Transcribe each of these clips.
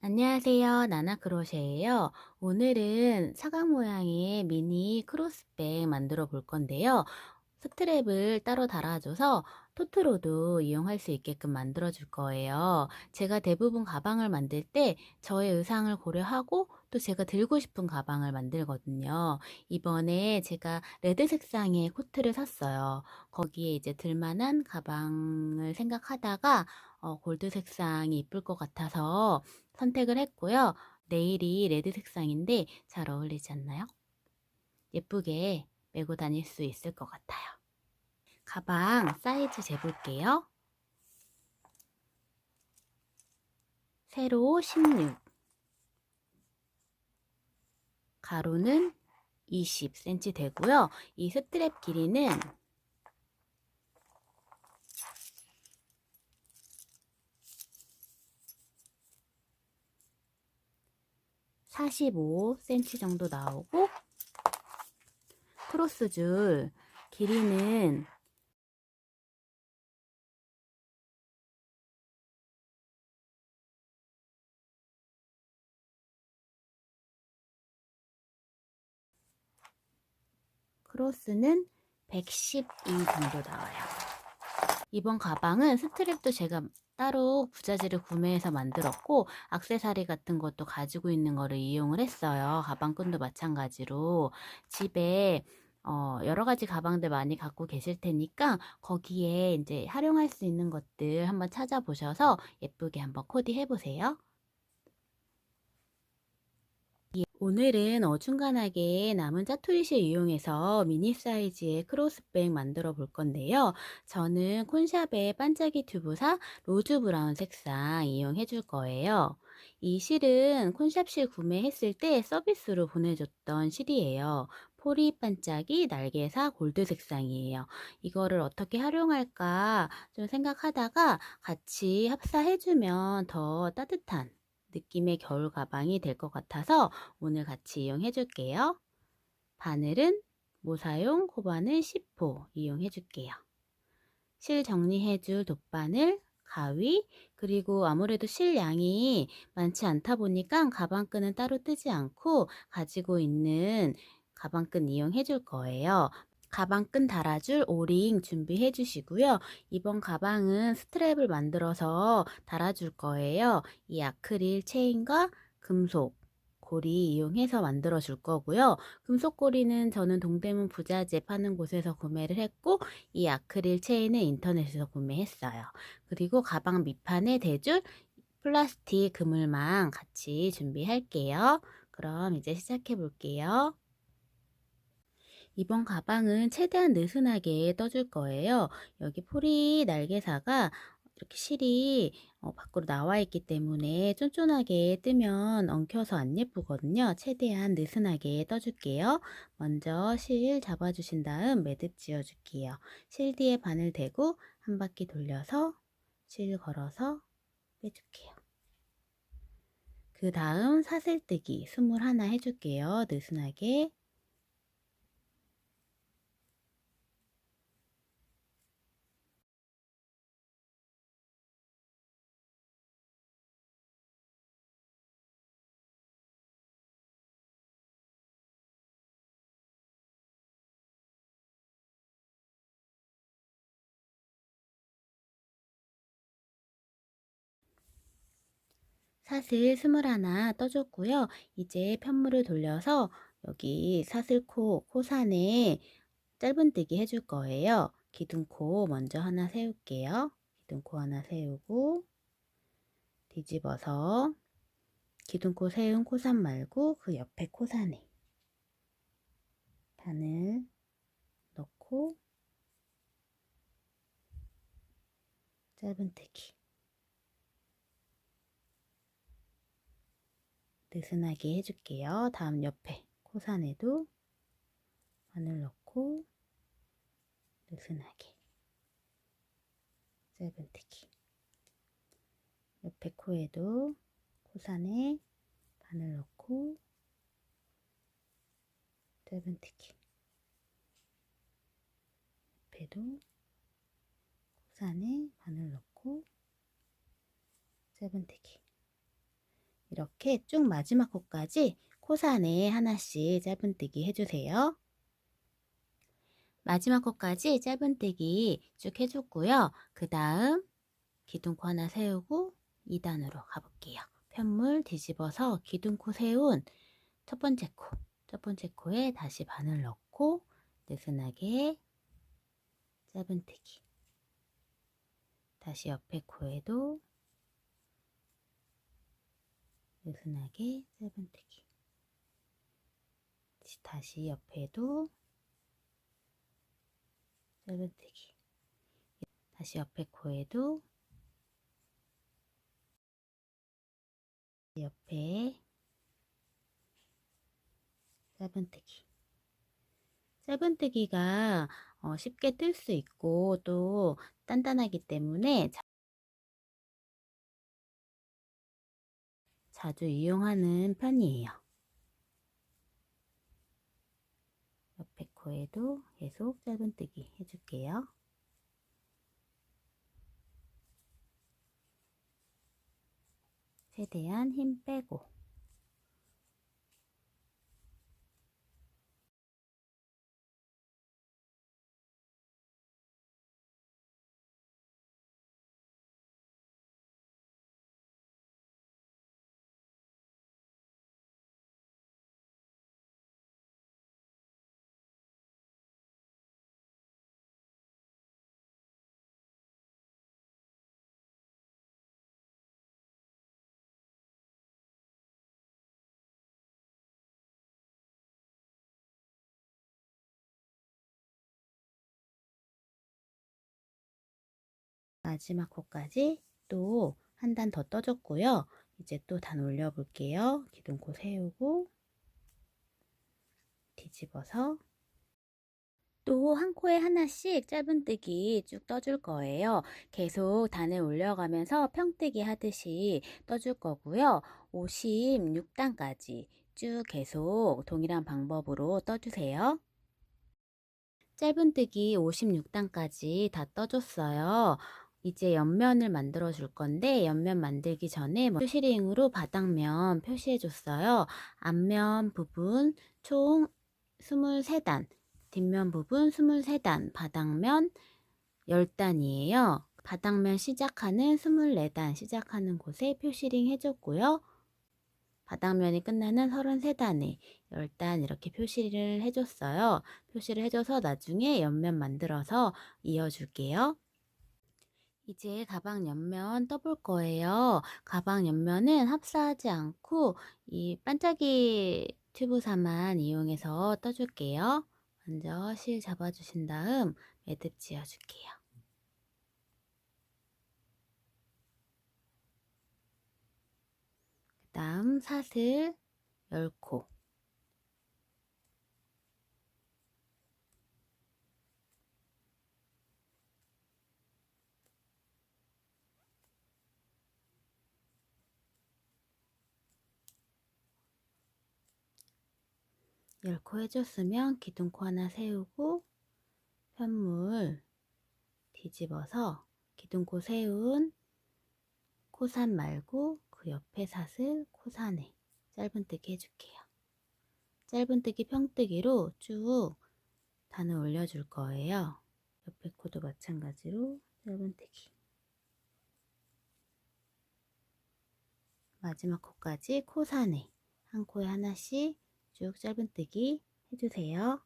안녕하세요. 나나크로셰예요. 오늘은 사각 모양의 미니 크로스백 만들어 볼 건데요. 스트랩을 따로 달아줘서 토트로도 이용할 수 있게끔 만들어 줄 거예요. 제가 대부분 가방을 만들 때 저의 의상을 고려하고 또 제가 들고 싶은 가방을 만들거든요. 이번에 제가 레드 색상의 코트를 샀어요. 거기에 이제 들만한 가방을 생각하다가 골드 색상이 이쁠 것 같아서 선택을 했고요. 네일이 레드 색상인데 잘 어울리지 않나요? 예쁘게 메고 다닐 수 있을 것 같아요. 가방 사이즈 재볼게요. 세로 16, 가로는 20cm 되고요. 이 스트랩 길이는 45cm 정도 나오고, 크로스 줄 길이는 112 정도 나와요. 이번 가방은 스트랩도 제가 따로 부자재를 구매해서 만들었고, 액세서리 같은 것도 가지고 있는 거를 이용을 했어요. 가방끈도 마찬가지로. 집에 여러 가지 가방들 많이 갖고 계실 테니까 거기에 이제 활용할 수 있는 것들 한번 찾아보셔서 예쁘게 한번 코디해 보세요. 오늘은 어중간하게 남은 짜투리실 이용해서 미니 사이즈의 크로스백 만들어 볼 건데요. 저는 콘샵의 반짝이 튜브사 로즈 브라운 색상 이용해 줄 거예요. 이 실은 콘샵 실 구매했을 때 서비스로 보내줬던 실이에요. 포리 반짝이 날개사 골드 색상이에요. 이거를 어떻게 활용할까 좀 생각하다가 같이 합사해주면 더 따뜻한 느낌의 겨울 가방이 될 것 같아서 오늘 같이 이용해 줄게요. 바늘은 모사용 코바늘 10호 이용해 줄게요. 실 정리해 줄 돗바늘, 가위, 그리고 아무래도 실 양이 많지 않다 보니까 가방끈은 따로 뜨지 않고 가지고 있는 가방끈 이용해 줄 거예요. 가방끈 달아줄 오링 준비해 주시고요. 이번 가방은 스트랩을 만들어서 달아줄 거예요. 이 아크릴 체인과 금속 고리 이용해서 만들어 줄 거고요. 금속 고리는 저는 동대문 부자재 파는 곳에서 구매를 했고, 이 아크릴 체인은 인터넷에서 구매했어요. 그리고 가방 밑판에 대줄 플라스틱 그물망 같이 준비할게요. 그럼 이제 시작해 볼게요. 이번 가방은 최대한 느슨하게 떠줄 거예요. 여기 포리 날개사가 이렇게 실이 밖으로 나와 있기 때문에 쫀쫀하게 뜨면 엉켜서 안 예쁘거든요. 최대한 느슨하게 떠줄게요. 먼저 실 잡아주신 다음 매듭 지어줄게요. 실 뒤에 바늘 대고 한 바퀴 돌려서 실 걸어서 빼줄게요. 그 다음 사슬뜨기 21 해줄게요. 느슨하게. 사슬 21 떠줬고요. 이제 편물을 돌려서 여기 사슬코 코산에 짧은뜨기 해줄 거예요. 기둥코 먼저 하나 세울게요. 기둥코 하나 세우고 뒤집어서 기둥코 세운 코산 말고 그 옆에 코산에 바늘 넣고 짧은뜨기 느슨하게 해줄게요. 다음 옆에 코산에도 바늘 넣고 느슨하게 짧은뜨기 옆에 코에도 코산에 바늘 넣고 짧은뜨기 옆에도 코산에 바늘 넣고 짧은뜨기 이렇게 쭉 마지막 코까지 코산에 하나씩 짧은뜨기 해주세요. 마지막 코까지 짧은뜨기 쭉 해줬고요. 그 다음 기둥코 하나 세우고 2단으로 가볼게요. 편물 뒤집어서 기둥코 세운 첫 번째 코에 다시 바늘 넣고 느슨하게 짧은뜨기. 다시 옆에 코에도 느슨하게 짧은뜨기. 다시 옆에도 짧은뜨기. 다시 옆에 코에도 옆에 짧은뜨기. 짧은뜨기가 쉽게 뜰 수 있고 또 단단하기 때문에 자주 이용하는 편이에요. 옆에 코에도 계속 짧은뜨기 해줄게요. 최대한 힘 빼고 마지막 코까지 또 한 단 더 떠줬고요. 이제 또 단 올려 볼게요. 기둥코 세우고 뒤집어서 또 한 코에 하나씩 짧은뜨기 쭉 떠줄 거예요. 계속 단을 올려가면서 평뜨기 하듯이 떠줄 거고요. 56단까지 쭉 계속 동일한 방법으로 떠주세요. 짧은뜨기 56단까지 다 떠줬어요. 이제 옆면을 만들어 줄 건데 옆면 만들기 전에 표시링으로 바닥면 표시해 줬어요. 앞면 부분 총 23단, 뒷면 부분 23단, 바닥면 10단이에요. 바닥면 시작하는 24단 시작하는 곳에 표시링 해줬고요. 바닥면이 끝나는 33단에 10단 이렇게 표시를 해줬어요. 표시를 해줘서 나중에 옆면 만들어서 이어줄게요. 이제 가방 옆면 떠볼 거예요. 가방 옆면은 합사하지 않고 이 반짝이 튜브사만 이용해서 떠줄게요. 먼저 실 잡아주신 다음 매듭 지어줄게요. 그 다음 사슬 10코 10코 해줬으면 기둥코 하나 세우고 편물 뒤집어서 기둥코 세운 코산 말고 그 옆에 사슬 코산에 짧은뜨기 해줄게요. 짧은뜨기 평뜨기로 쭉 단을 올려줄 거예요. 옆에 코도 마찬가지로 짧은뜨기. 마지막 코까지 코산에 한 코에 하나씩 쭉 짧은뜨기 해주세요.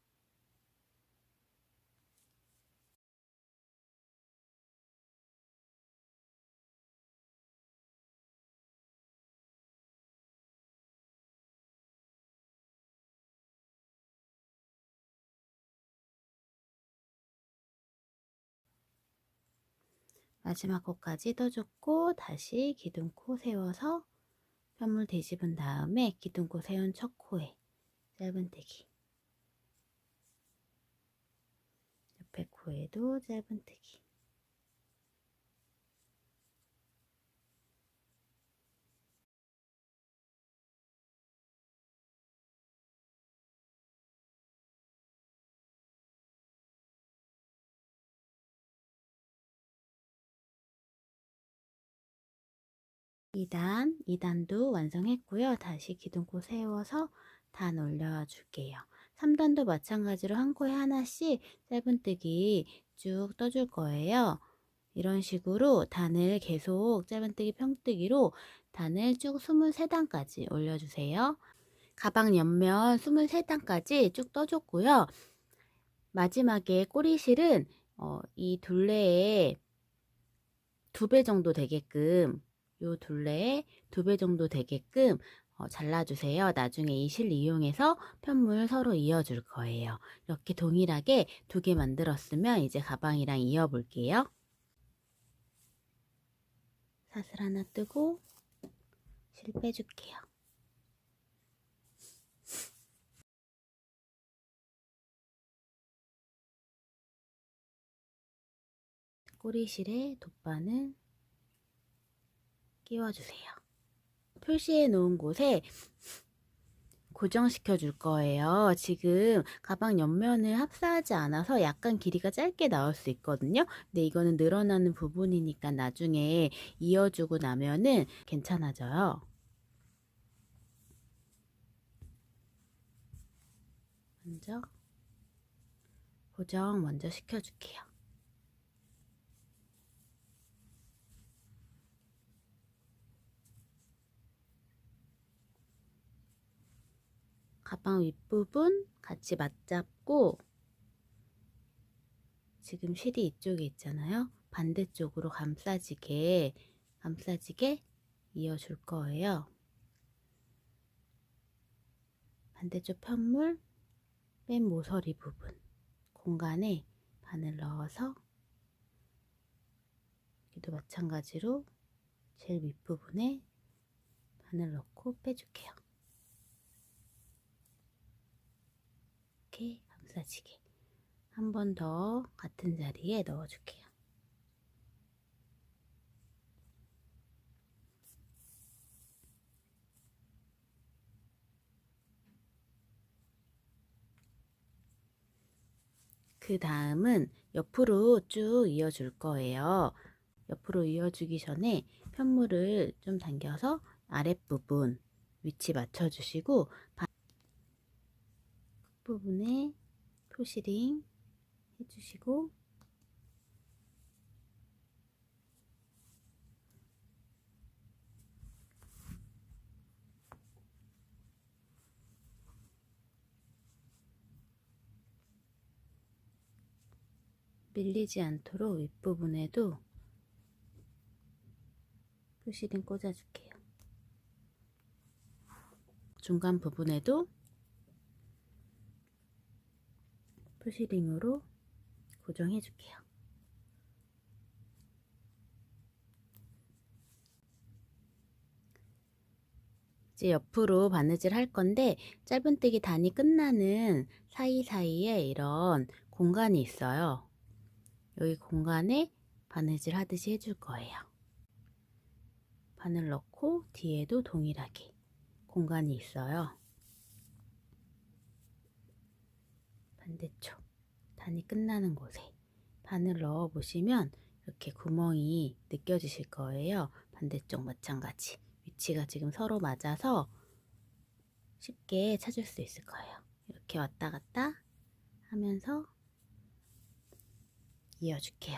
마지막 코까지 떠줬고 다시 기둥코 세워서 편물 뒤집은 다음에 기둥코 세운 첫 코에 짧은뜨기. 옆에 코에도 짧은뜨기. 2단, 2단도 완성했고요. 다시 기둥코 세워서 단 올려줄게요. 3단도 마찬가지로 한 코에 하나씩 짧은뜨기 쭉 떠줄 거예요. 이런 식으로 단을 계속 짧은뜨기 평뜨기로 단을 쭉 23단까지 올려주세요. 가방 옆면 23단까지 쭉 떠줬고요. 마지막에 꼬리실은 이 둘레에 2배 정도 되게끔 요 둘레에 2배 정도 되게끔 잘라주세요. 나중에 이 실 이용해서 편물 서로 이어줄 거예요. 이렇게 동일하게 2개 만들었으면 이제 가방이랑 이어 볼게요. 사슬 하나 뜨고 실 빼줄게요. 꼬리실에 돗바늘 끼워주세요. 표시해 놓은 곳에 고정시켜 줄 거예요. 지금 가방 옆면을 합사하지 않아서 약간 길이가 짧게 나올 수 있거든요. 근데 이거는 늘어나는 부분이니까 나중에 이어주고 나면은 괜찮아져요. 먼저 고정 먼저 시켜줄게요. 가방 윗부분 같이 맞잡고 지금 실이 이쪽에 있잖아요. 반대쪽으로 감싸지게 이어줄 거예요. 반대쪽 편물 맨 모서리 부분 공간에 바늘 넣어서 여기도 마찬가지로 제일 윗부분에 바늘 넣고 빼줄게요. 이렇게 감싸지게 한 번 더 같은 자리에 넣어줄게요. 그 다음은 옆으로 쭉 이어줄 거예요. 옆으로 이어주기 전에 편물을 좀 당겨서 아랫부분 위치 맞춰주시고 끝부분에 표시링 해주시고 밀리지 않도록 윗부분에도 표시링 꽂아줄게요. 중간 부분에도 표시링으로 고정해 줄게요. 이제 옆으로 바느질 할 건데 짧은뜨기 단이 끝나는 사이사이에 이런 공간이 있어요. 여기 공간에 바느질 하듯이 해줄 거예요. 바늘 넣고 뒤에도 동일하게 공간이 있어요. 반대쪽 단이 끝나는 곳에 바늘 넣어 보시면 이렇게 구멍이 느껴지실 거예요. 반대쪽 마찬가지 위치가 지금 서로 맞아서 쉽게 찾을 수 있을 거예요. 이렇게 왔다 갔다 하면서 이어줄게요.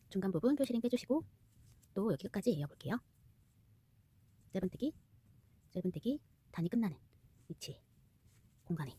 중간 부분 표시링 빼주시고 또 여기까지 이어볼게요. 짧은뜨기, 짧은뜨기, 단이 끝나는 위치, 공간에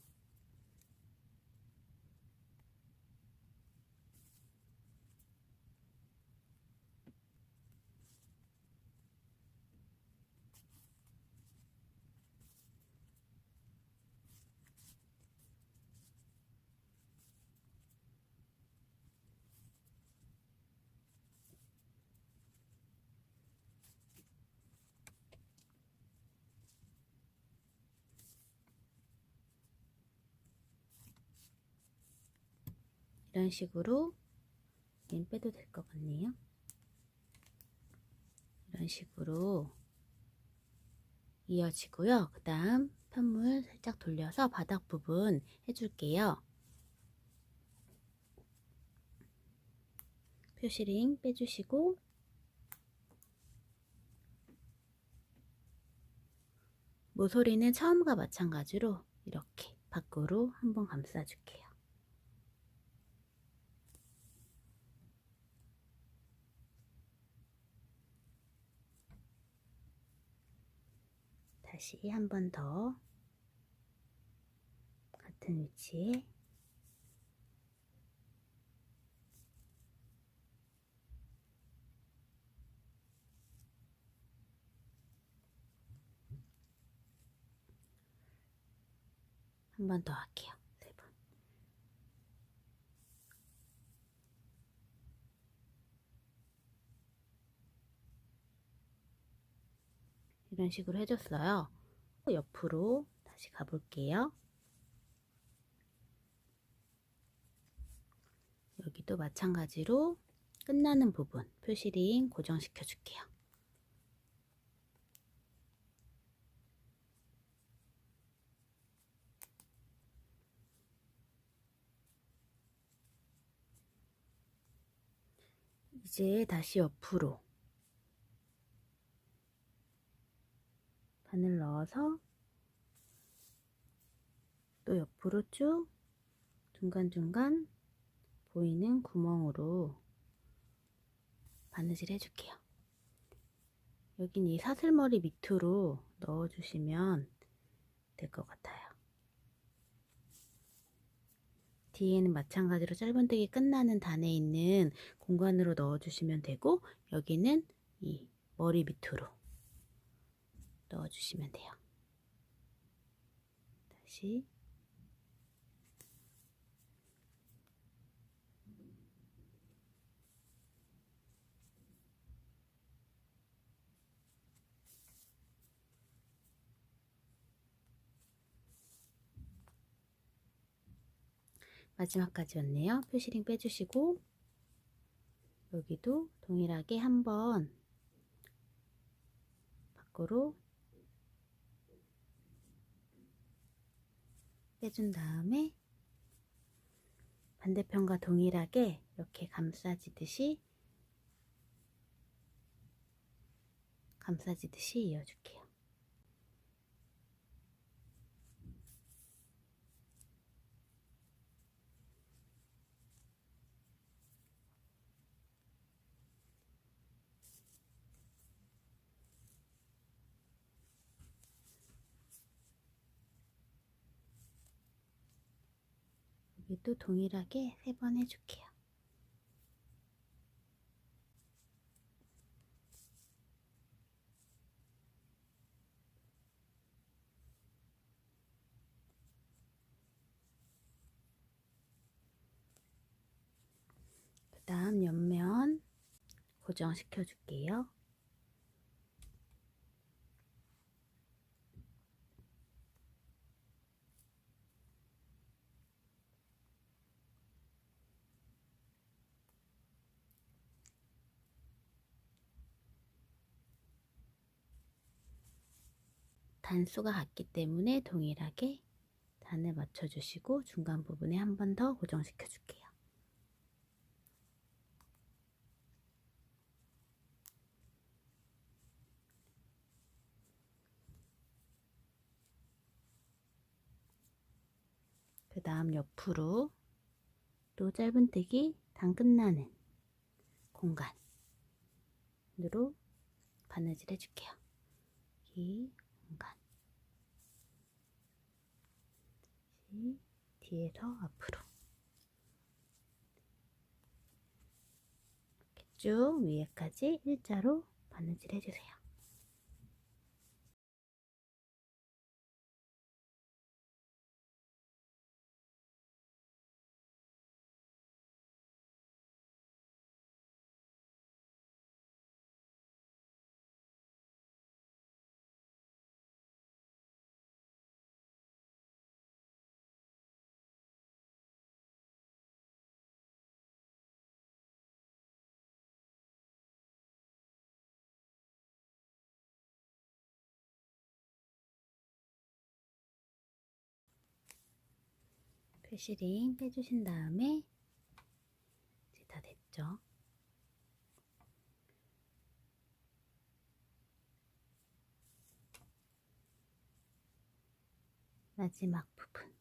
이런 식으로 얘는 빼도 될 것 같네요. 이런 식으로 이어지고요. 그 다음 편물 살짝 돌려서 바닥 부분 해줄게요. 표시링 빼주시고 모서리는 처음과 마찬가지로 이렇게 밖으로 한번 감싸줄게요. 다시 한 번 더 같은 위치에 한 번 더 할게요. 3번. 이런 식으로 해줬어요. 옆으로 다시 가볼게요. 여기도 마찬가지로 끝나는 부분 표시링 고정시켜 줄게요. 이제 다시 옆으로 바늘 넣어서 또 옆으로 쭉 중간중간 보이는 구멍으로 바느질 해줄게요. 여긴 이 사슬머리 밑으로 넣어주시면 될 것 같아요. 뒤에는 마찬가지로 짧은뜨기 끝나는 단에 있는 공간으로 넣어주시면 되고 여기는 이 머리 밑으로 넣어주시면 돼요. 다시 마지막까지 왔네요. 표시링 빼주시고 여기도 동일하게 한번 밖으로 빼준 다음에 반대편과 동일하게 이렇게 감싸지듯이 이어줄게요. 여기도 동일하게 3번 해줄게요. 그 다음 옆면 고정시켜 줄게요. 단수가 같기 때문에 동일하게 단을 맞춰주시고 중간 부분에 한 번 더 고정시켜 줄게요. 그 다음 옆으로 또 짧은뜨기 단 끝나는 공간으로 바느질 해줄게요. 이 공간 뒤에서 앞으로 이렇게 쭉 위에까지 일자로 바느질 해주세요. 패시링 빼주신 다음에 이제 다 됐죠. 마지막 부분.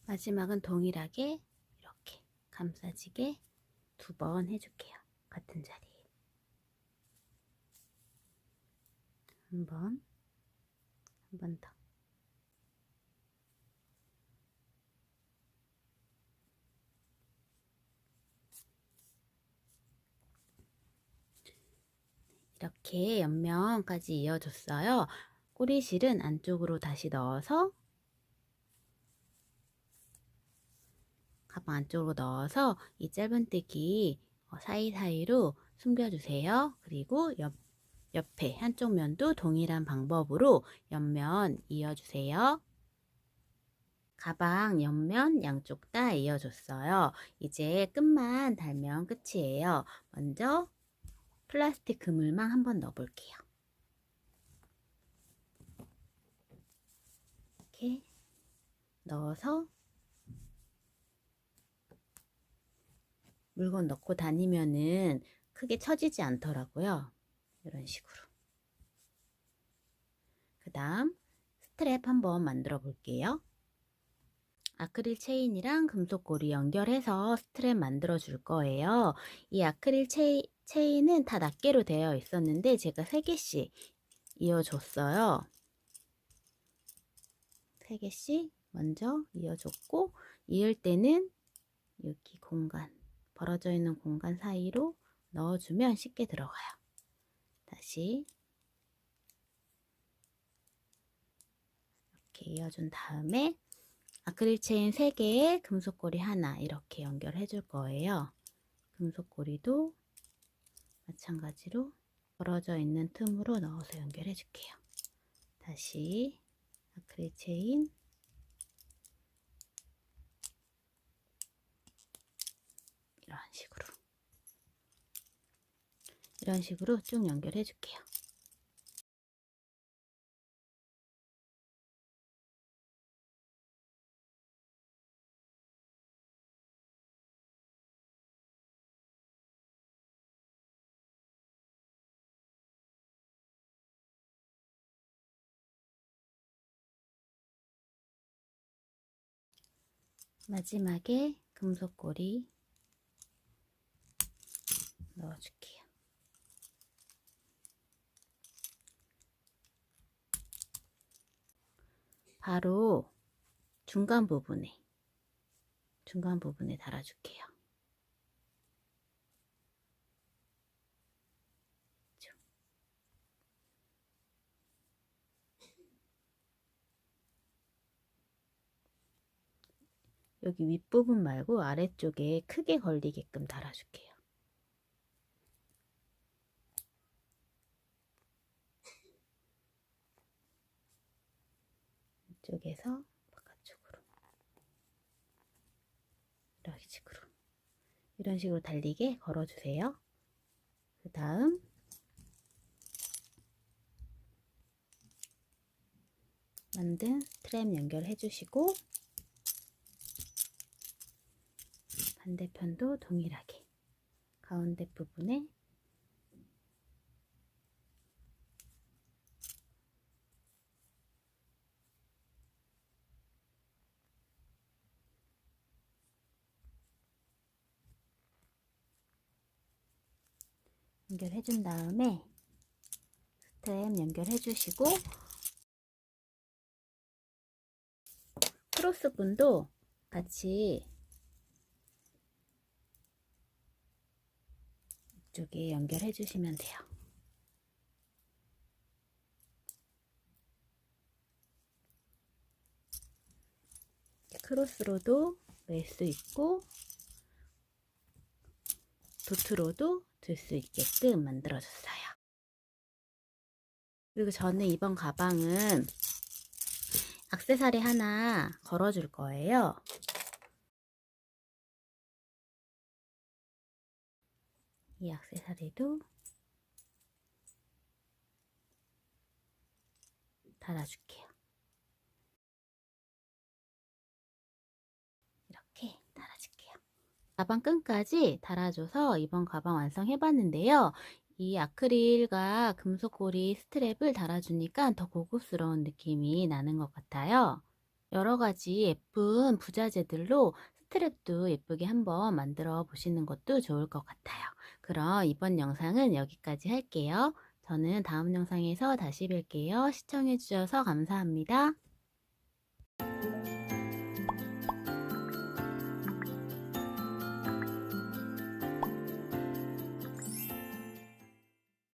마지막은 동일하게 이렇게 감싸지게 2번 해줄게요. 같은 자리에. 한 번 더. 이렇게 옆면까지 이어줬어요. 꼬리실은 안쪽으로 다시 넣어서 가방 안쪽으로 넣어서 이 짧은뜨기 사이사이로 숨겨주세요. 그리고 옆에 한쪽 면도 동일한 방법으로 옆면 이어주세요. 가방 옆면 양쪽 다 이어줬어요. 이제 끝만 달면 끝이에요. 먼저 플라스틱 그물망 한번 넣어볼게요. 이렇게 넣어서 물건 넣고 다니면은 크게 처지지 않더라고요. 이런 식으로. 그 다음 스트랩 한번 만들어 볼게요. 아크릴 체인이랑 금속고리 연결해서 스트랩 만들어 줄 거예요. 이 아크릴 체인은 다 낱개로 되어 있었는데 제가 3개씩 이어줬어요. 3개씩 먼저 이어줬고, 이을 때는 여기 공간, 벌어져 있는 공간 사이로 넣어주면 쉽게 들어가요. 다시 이렇게 이어준 다음에 아크릴 체인 3개에 금속고리 하나 이렇게 연결해 줄 거예요. 금속고리도 마찬가지로 벌어져 있는 틈으로 넣어서 연결해 줄게요. 다시 아크릴 체인 이런 식으로 쭉 연결해 줄게요. 마지막에 금속고리 넣어줄게요. 바로 중간 부분에 달아줄게요. 여기 윗부분 말고 아래쪽에 크게 걸리게끔 달아줄게요. 이쪽에서 바깥쪽으로 이런 식으로 달리게 걸어주세요. 그 다음 만든 스트랩 연결해 주시고, 반대편도 동일하게 가운데 부분에 연결해 준 다음에 스트랩 연결해 주시고, 크로스분도 같이 이쪽에 연결해 주시면 돼요. 크로스로도 멜 수 있고 도트로도 들 수 있게끔 만들어줬어요. 그리고 저는 이번 가방은 액세서리 하나 걸어줄 거예요. 이 액세서리도 달아줄게요. 이렇게 달아줄게요. 가방 끈까지 달아줘서 이번 가방 완성해봤는데요. 이 아크릴과 금속고리 스트랩을 달아주니까 더 고급스러운 느낌이 나는 것 같아요. 여러 가지 예쁜 부자재들로 스트랩도 예쁘게 한번 만들어 보시는 것도 좋을 것 같아요. 그럼 이번 영상은 여기까지 할게요. 저는 다음 영상에서 다시 뵐게요. 시청해 주셔서 감사합니다.